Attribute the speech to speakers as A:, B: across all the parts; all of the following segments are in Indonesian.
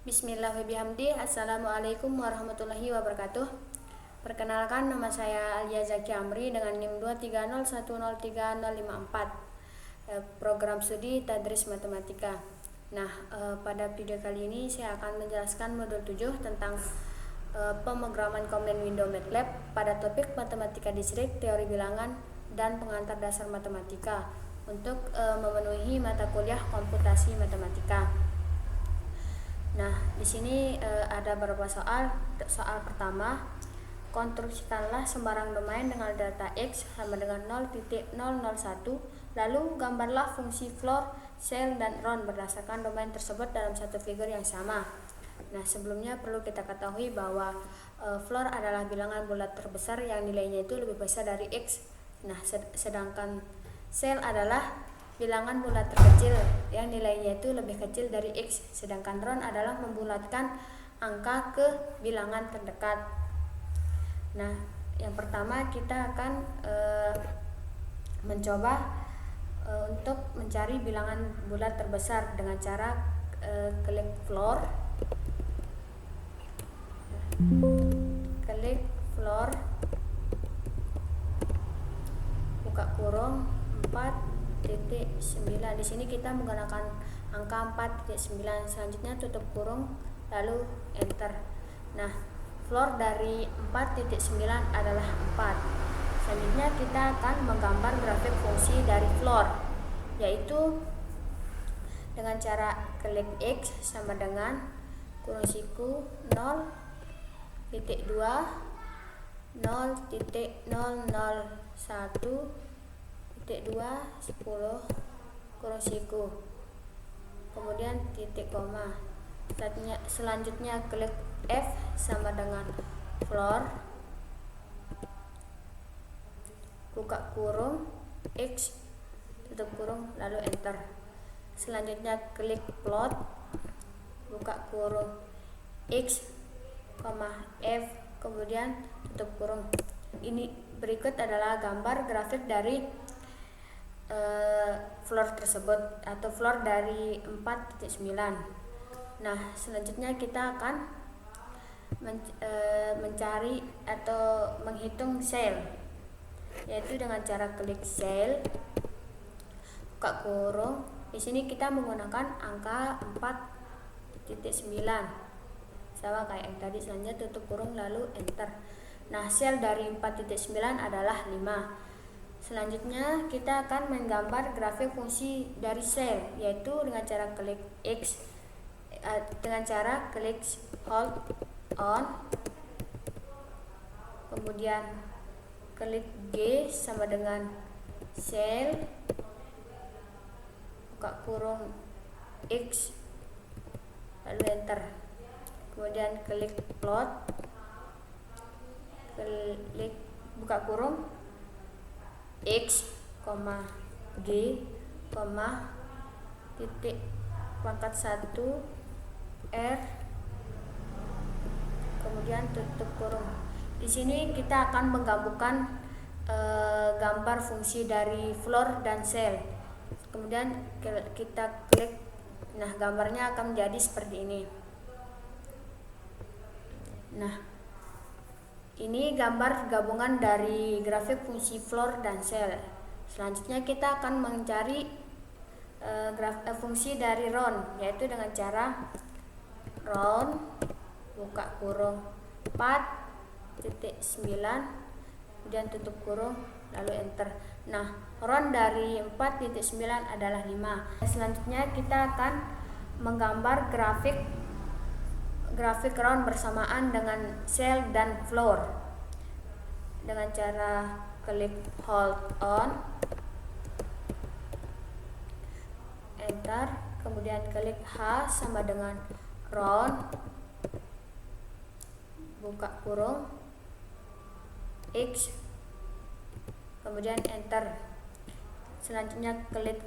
A: Bismillahirrahmanirrahim. Assalamualaikum warahmatullahi wabarakatuh. Perkenalkan, nama saya Alia Zaki Amri dengan NIM 230103054, program studi Tadris Matematika. Nah, pada video kali ini saya akan menjelaskan modul 7 tentang pemrograman komponen window MATLAB pada topik Matematika Distrik, Teori Bilangan, dan Pengantar Dasar Matematika untuk memenuhi mata kuliah Komputasi Matematika. Nah, di sini ada beberapa soal. Soal pertama, konstruksikanlah sembarang domain dengan data X sama dengan 0,001, lalu gambarlah fungsi floor, cell, dan round berdasarkan domain tersebut dalam satu figur yang sama. Nah, sebelumnya perlu kita ketahui bahwa floor adalah bilangan bulat terbesar yang nilainya itu lebih besar dari X. Nah, sedangkan cell adalah bilangan bulat terkecil yang nilainya itu lebih kecil dari X, sedangkan round adalah membulatkan angka ke bilangan terdekat. Nah, yang pertama kita akan mencoba untuk mencari bilangan bulat terbesar dengan cara klik floor, buka kurung 4,9. Di sini kita menggunakan angka 4,9. Selanjutnya tutup kurung lalu enter. Nah, floor dari 4,9 adalah 4. Selanjutnya kita akan menggambar grafik fungsi dari floor, yaitu dengan cara klik X sama dengan kurung siku 0,2 0,001,2 10 kurung siku, kemudian titik koma. Selanjutnya klik F sama dengan floor, buka kurung X, tutup kurung lalu enter. Selanjutnya klik plot, buka kurung X, F, kemudian tutup kurung. Ini berikut adalah gambar grafik dari floor tersebut atau floor dari 4,9. Nah, selanjutnya kita akan mencari atau menghitung cell, yaitu dengan cara klik cell, buka kurung. Di sini kita menggunakan angka 4,9 sama kayak yang tadi. Selanjutnya tutup kurung lalu enter. Nah, cell dari 4,9 adalah 5. Selanjutnya kita akan menggambar grafik fungsi dari cell, yaitu dengan cara klik X, dengan cara klik hold on, kemudian klik G sama dengan cell, buka kurung X lalu enter. Kemudian klik plot, klik buka kurung X, G, titik pangkat 1 R, kemudian tutup kurung. Di sini kita akan menggabungkan gambar fungsi dari floor dan cell. Kemudian kita klik. Nah, gambarnya akan menjadi seperti ini. Nah, ini gambar gabungan dari grafik fungsi floor dan cell. Selanjutnya kita akan mencari fungsi dari round, yaitu dengan cara round, buka kurung 4,9, kemudian tutup kurung lalu enter. Nah, round dari 4,9 adalah 5. Selanjutnya kita akan menggambar grafik round bersamaan dengan cell dan floor dengan cara klik hold on, enter, kemudian klik H sama dengan round, buka kurung X, kemudian enter. Selanjutnya klik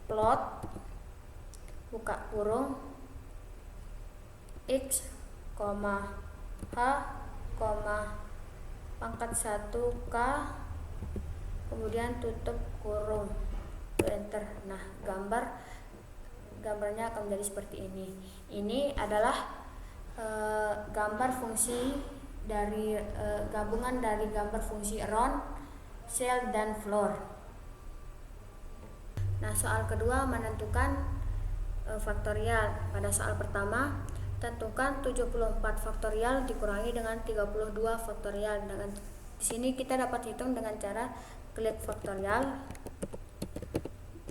A: plot, buka kurung X, H, pangkat 1 K, kemudian tutup kurung, enter. Nah, gambarnya akan menjadi seperti ini. Ini adalah gambar fungsi dari gabungan dari gambar fungsi around, cell, dan floor. Nah, soal kedua menentukan faktorial. Pada soal pertama, tentukan 74 faktorial dikurangi dengan 32 faktorial. Dengan di sini kita dapat hitung dengan cara klik faktorial,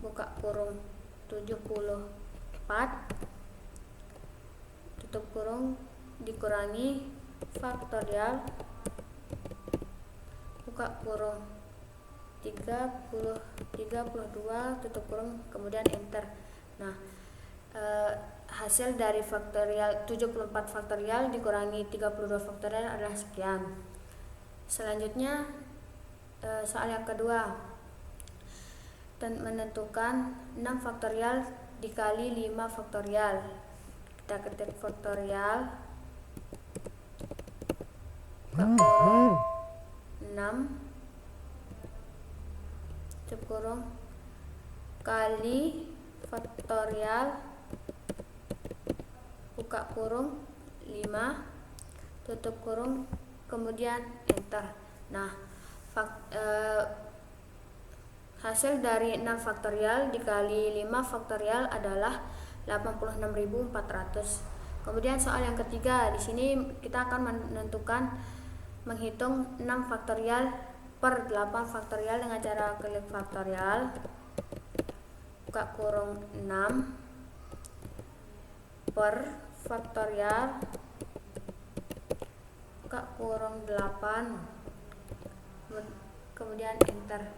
A: buka kurung 74 tutup kurung dikurangi faktorial, buka kurung 32 tutup kurung kemudian enter. Nah, hasil dari faktorial 74 faktorial dikurangi 32 faktorial adalah sekian. Selanjutnya soal yang kedua, menentukan 6 faktorial dikali 5 faktorial. Kita ketik faktorial 6 tutup kurung kali faktorial, buka kurung 5 tutup kurung kemudian enter. Nah, hasil dari 6 faktorial dikali 5 faktorial adalah 86.400. Kemudian soal yang ketiga, di sini kita akan menghitung 6 faktorial per 8 faktorial dengan cara klik faktorial, buka kurung 6 per faktorial, buka kurung 8 kemudian enter.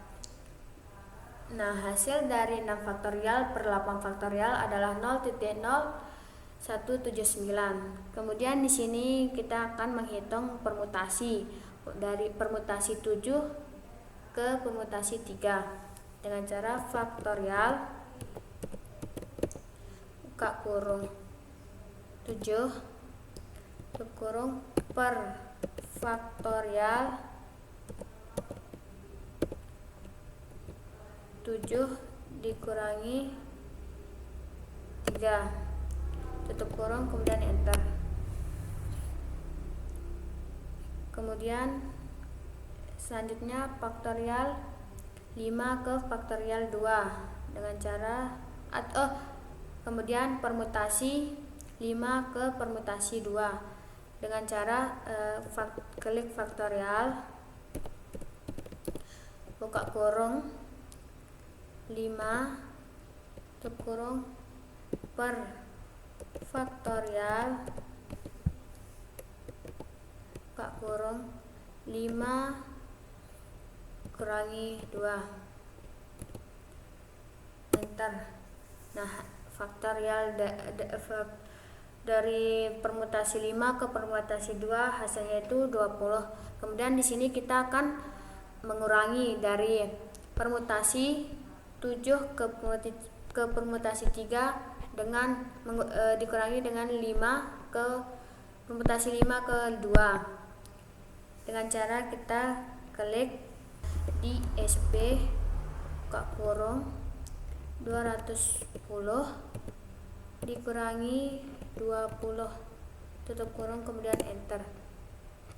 A: Nah, hasil dari 6 faktorial per 8 faktorial adalah 0.0179. Kemudian di sini kita akan menghitung permutasi dari permutasi 7 ke permutasi 3 dengan cara faktorial, buka kurung 7 tutup kurung per faktorial 7 dikurangi 3 tutup kurung kemudian enter. Kemudian selanjutnya faktorial 5 ke faktorial 2 dengan cara kemudian permutasi 5 ke permutasi 2 dengan cara klik faktorial, buka kurung 5 tutup kurung per faktorial, buka kurung 5 kurangi 2 enter. Nah, faktorial dari permutasi 5 ke permutasi 2 hasilnya itu 20. Kemudian di sini kita akan mengurangi dari permutasi 7 ke permutasi 3 dengan dikurangi dengan 5 ke permutasi 5 ke 2 dengan cara kita klik di SP, buka kurung 210 dikurangi 20 tutup kurung kemudian enter.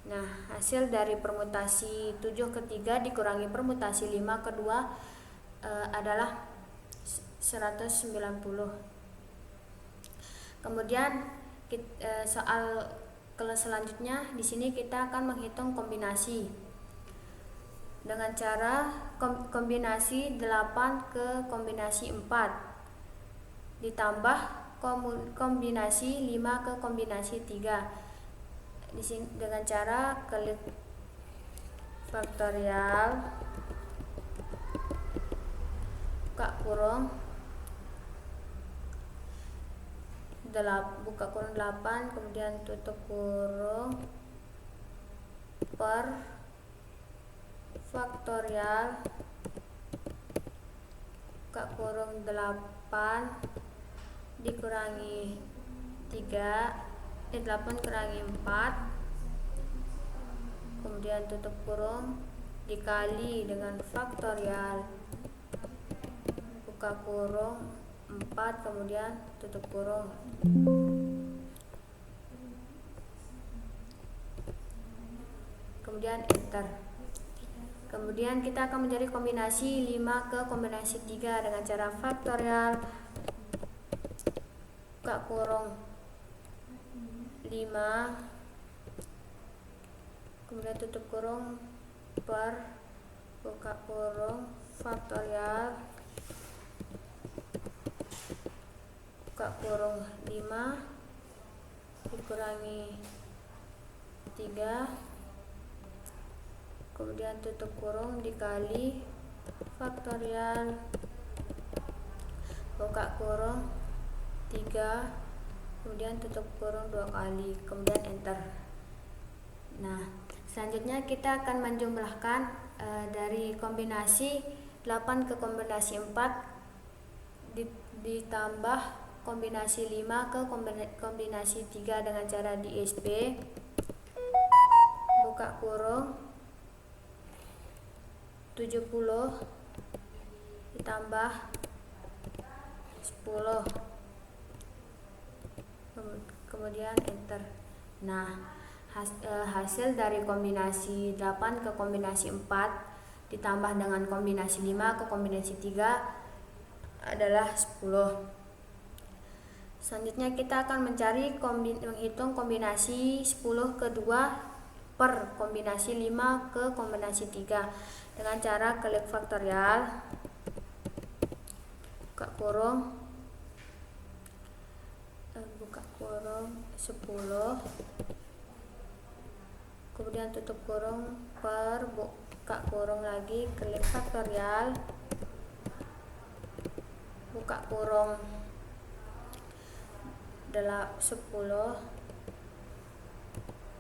A: Nah, hasil dari permutasi 7 ke 3 dikurangi permutasi 5 ke 2 adalah 190. Kemudian soal selanjutnya di sini kita akan menghitung kombinasi dengan cara kombinasi 8 ke kombinasi 4 ditambah kombinasi 5 ke kombinasi 3 di sini dengan cara klik faktorial, buka kurung buka kurung 8 kemudian tutup kurung per faktorial, buka kurung 8 dikurangi 8 kurangi 4 kemudian tutup kurung dikali dengan faktorial, buka kurung 4 kemudian tutup kurung. kemudian enter. Kemudian kita akan mencari kombinasi 5 ke kombinasi 3 dengan cara faktorial buka kurung 5 kemudian tutup kurung per buka kurung faktorial buka kurung 5 dikurangi 3 kemudian tutup kurung dikali faktorial buka kurung 3 kemudian tutup kurung 2 kali kemudian enter. Nah, selanjutnya kita akan menjumlahkan dari kombinasi 8 ke kombinasi 4 ditambah kombinasi 5 ke kombinasi 3 dengan cara di ISP buka kurung 70 ditambah 10 kemudian enter. Nah, hasil dari kombinasi 8 ke kombinasi 4 ditambah dengan kombinasi 5 ke kombinasi 3 adalah 10. Selanjutnya kita akan menghitung kombinasi 10 ke 2 per kombinasi 5 ke kombinasi 3 dengan cara klik faktorial buka kurung 10 kemudian tutup kurung per buka kurung lagi klik faktorial buka kurung 10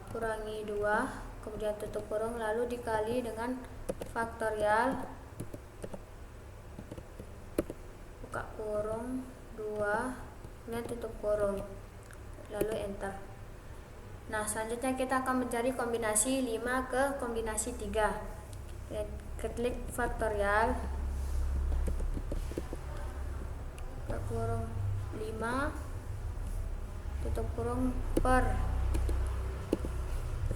A: kurangi 2 kemudian tutup kurung lalu dikali dengan faktorial buka kurung 2 kemudian tutup kurung lalu enter. Nah, selanjutnya kita akan mencari kombinasi 5 ke kombinasi 3. Klik faktorial buka kurung 5 tutup kurung per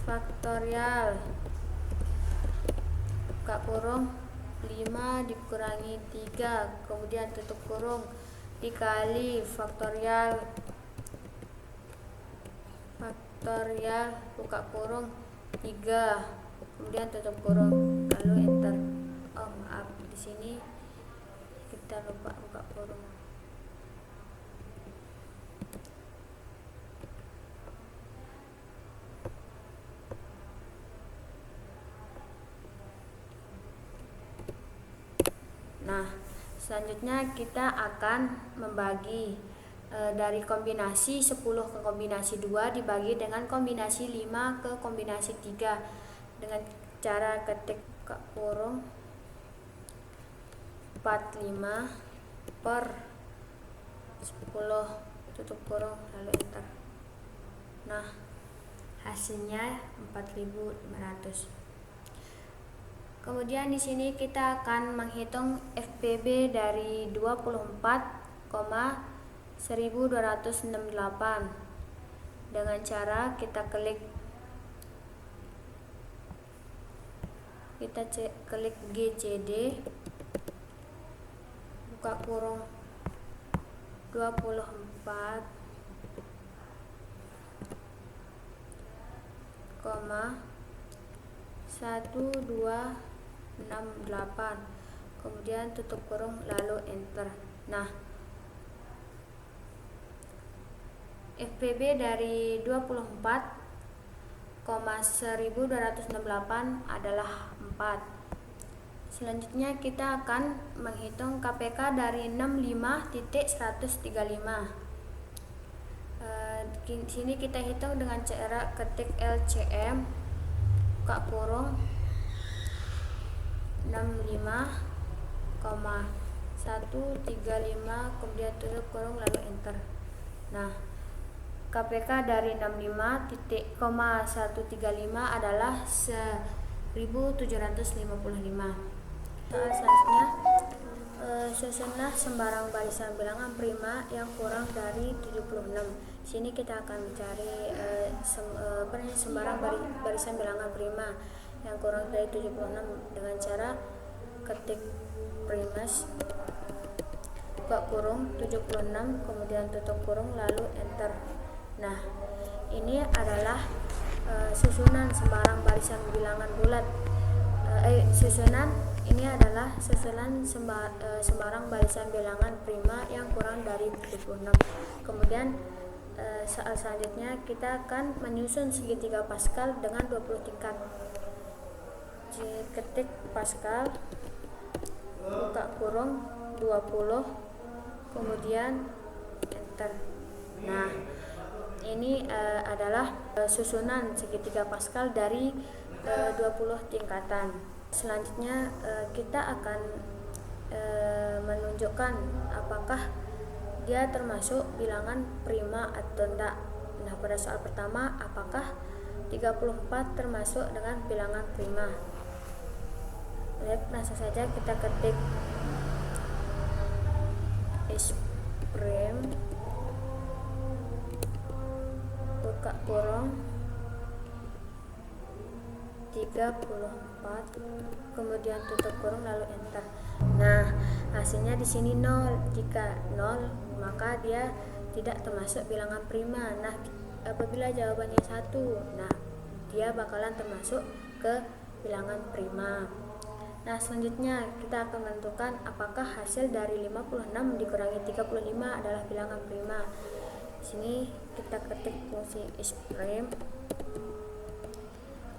A: faktorial buka kurung 5 dikurangi 3 kemudian tutup kurung dikali faktorial buka kurung 3 kemudian tutup kurung lalu enter. Oh maaf, di sini kita lupa buka kurung. Nah, selanjutnya kita akan membagi dari kombinasi 10 ke kombinasi 2 dibagi dengan kombinasi 5 ke kombinasi 3 dengan cara ketik buka kurung 45 per 10 tutup kurung lalu enter. Nah, hasilnya 4.500. Kemudian di sini kita akan menghitung FPB dari 24,1268 dengan cara kita klik GCD buka kurung 24, 1268 kemudian tutup kurung lalu enter. Nah, FPB dari 24,1268 adalah 4. Selanjutnya kita akan menghitung KPK dari 65.135. Di sini kita hitung dengan cara ketik LCM buka kurung 65,135 kemudian tutup kurung lalu enter. Nah, KPK dari 65.135 adalah 1755. Selanjutnya susunlah sembarang barisan bilangan prima yang kurang dari 76. Sini kita akan mencari sembarang barisan bilangan prima yang kurang dari 76 dengan cara ketik primas buka kurung 76 kemudian tutup kurung lalu enter. Nah, ini adalah susunan sembarang barisan bilangan bulat. Ini adalah susunan sembarang barisan bilangan prima yang kurang dari 76. Kemudian soal selanjutnya kita akan menyusun segitiga Pascal dengan 20 tingkat. Ketik Pascal buka kurung 20 kemudian enter. Nah, ini adalah susunan segitiga Pascal dari 20 tingkatan. Selanjutnya kita akan menunjukkan apakah dia termasuk bilangan prima atau tidak. Nah, pada soal pertama, apakah 34 termasuk dengan bilangan prima? Langsung saja kita ketik isprime buka kurung 34 kemudian tutup kurung lalu enter. Nah, hasilnya di sini 0. Jika 0 maka dia tidak termasuk bilangan prima. Nah, apabila jawabannya 1, nah dia bakalan termasuk ke bilangan prima. Nah, selanjutnya kita akan menentukan apakah hasil dari 56 dikurangi 35 adalah bilangan prima. Di sini kita ketik fungsi isprime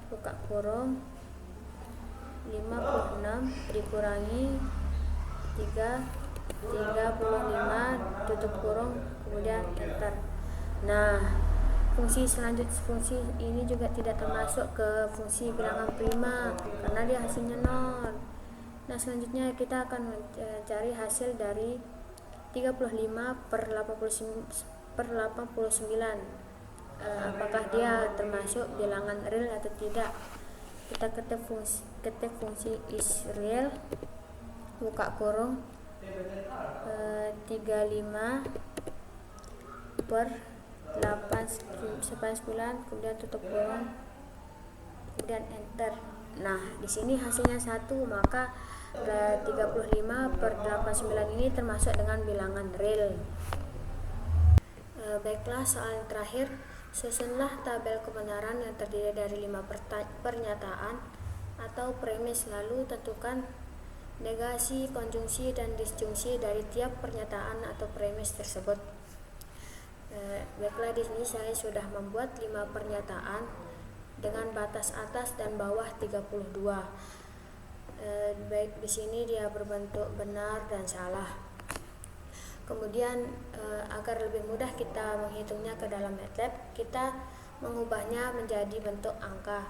A: buka kurung 56 dikurangi 35 tutup kurung kemudian enter. Nah, fungsi ini juga tidak termasuk ke fungsi bilangan prima karena dia hasilnya 0. Nah, selanjutnya kita akan mencari hasil dari 35 per 89. Apakah dia termasuk bilangan real atau tidak. Kita ketik fungsi isReal buka kurung 35 per 89 kemudian tutup kurung kemudian enter. Nah, di sini hasilnya 1, maka 35 per 89 ini termasuk dengan bilangan real. Baiklah, soal yang terakhir, susunlah tabel kebenaran yang terdiri dari 5 pernyataan atau premis, lalu tentukan negasi, konjungsi, dan disjungsi dari tiap pernyataan atau premis tersebut. Baiklah, di sini saya sudah membuat 5 pernyataan dengan batas atas dan bawah 32. Baik, di sini dia berbentuk benar dan salah. Kemudian agar lebih mudah kita menghitungnya ke dalam MATLAB, kita mengubahnya menjadi bentuk angka.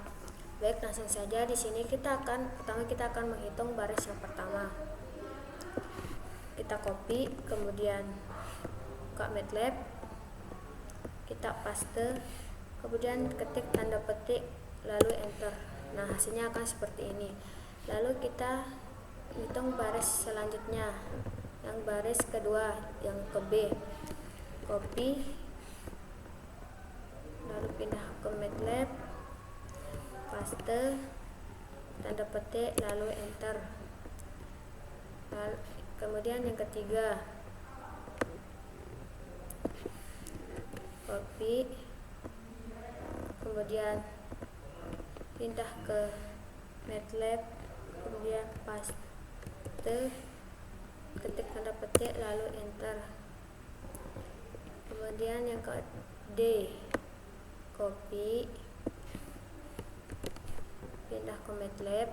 A: Baik, langsung saja di sini kita akan menghitung baris yang pertama. Kita copy, kemudian buka MATLAB, kita paste, kemudian ketik tanda petik, lalu enter. Nah, hasilnya akan seperti ini. Lalu kita hitung baris selanjutnya, yang baris kedua, yang ke B. Copy, lalu pindah ke MATLAB, paste, tanda petik, lalu enter. Lalu, kemudian yang ketiga, copy, kemudian pindah ke MATLAB, kemudian paste, ketik tanda petik, lalu enter. Kemudian yang ke D, copy, pindah ke MATLAB,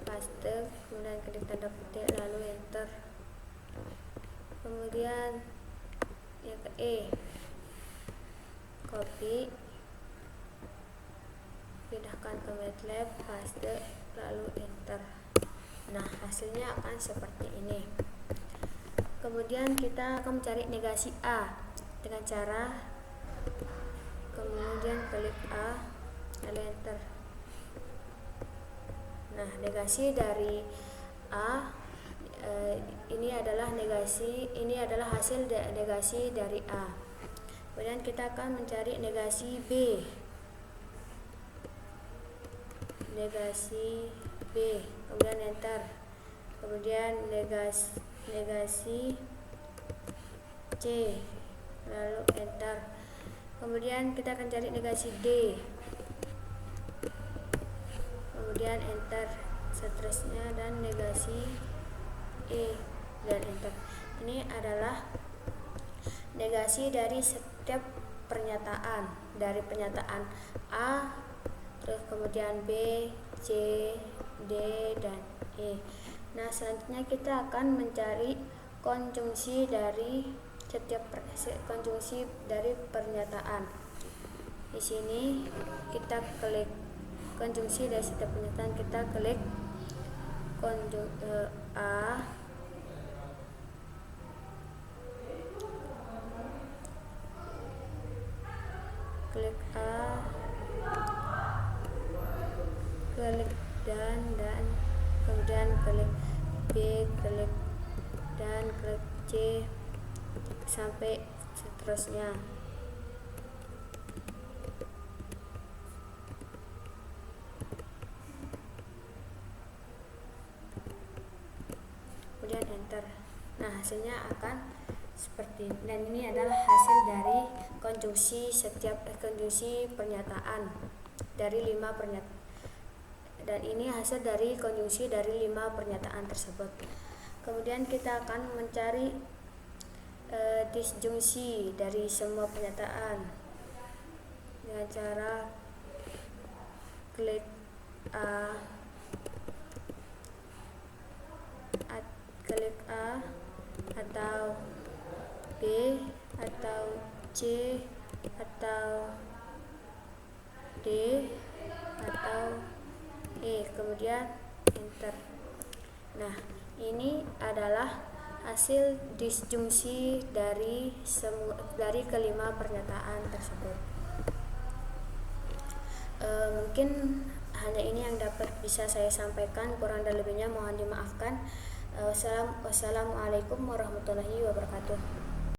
A: paste, kemudian ketik tanda petik, lalu enter. Kemudian yang ke E, copy, pindahkan ke MATLAB, paste, lalu enter. Nah, hasilnya akan seperti ini. Kemudian kita akan mencari negasi A dengan cara kemudian klik A, lalu enter. Nah, negasi dari A ini adalah hasil negasi dari A. Kemudian kita akan mencari negasi B. negasi B, kemudian enter, kemudian negasi C, lalu enter, kemudian kita akan cari negasi D, kemudian enter, seterusnya, dan negasi E, dan enter. Ini adalah negasi dari setiap pernyataan, dari pernyataan A, terus kemudian B, C, D, dan E. Nah, selanjutnya kita akan mencari konjungsi dari setiap konjungsi dari pernyataan. Di sini kita klik konjungsi dari setiap pernyataan, kita klik A, klik A, klik dan kemudian klik B, klik dan klik C, sampai seterusnya. Kemudian enter. Nah, hasilnya akan seperti ini. Dan ini adalah hasil dari konjungsi pernyataan dari 5 pernyataan. Dan ini hasil dari konjungsi dari 5 pernyataan tersebut. Kemudian kita akan mencari disjungsi dari semua pernyataan dengan cara klik A, atau B, atau C, atau D, atau E, kemudian enter. Nah, ini adalah hasil disjungsi dari kelima pernyataan tersebut. Mungkin hanya ini yang dapat bisa saya sampaikan, kurang dan lebihnya mohon dimaafkan. Wassalamualaikum warahmatullahi wabarakatuh.